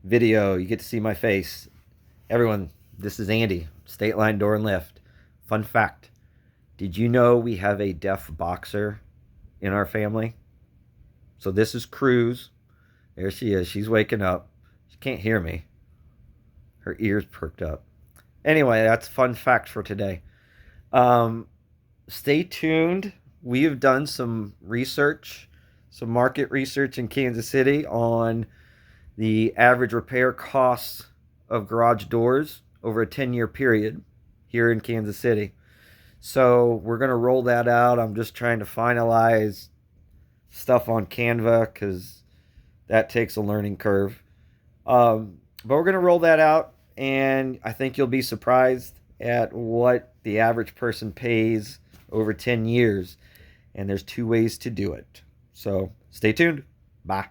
video. You get to see my face. Everyone, this is Andy, State Line Door and Lift. Fun fact, did you know we have a deaf boxer in our family? So this is Cruz. There she is. She's waking up. She can't hear me. Her ears perked up. Anyway, that's fun fact for today. Um, Stay tuned. We have done some research, some market research in Kansas City on the average repair costs of garage doors over a 10-year period here in Kansas City. So we're going to roll that out. I'm just trying to finalize stuff on Canva because that takes a learning curve. But we're going to roll that out, and I think you'll be surprised at what the average person pays over 10 years. And there's two ways to do it. So stay tuned. Bye.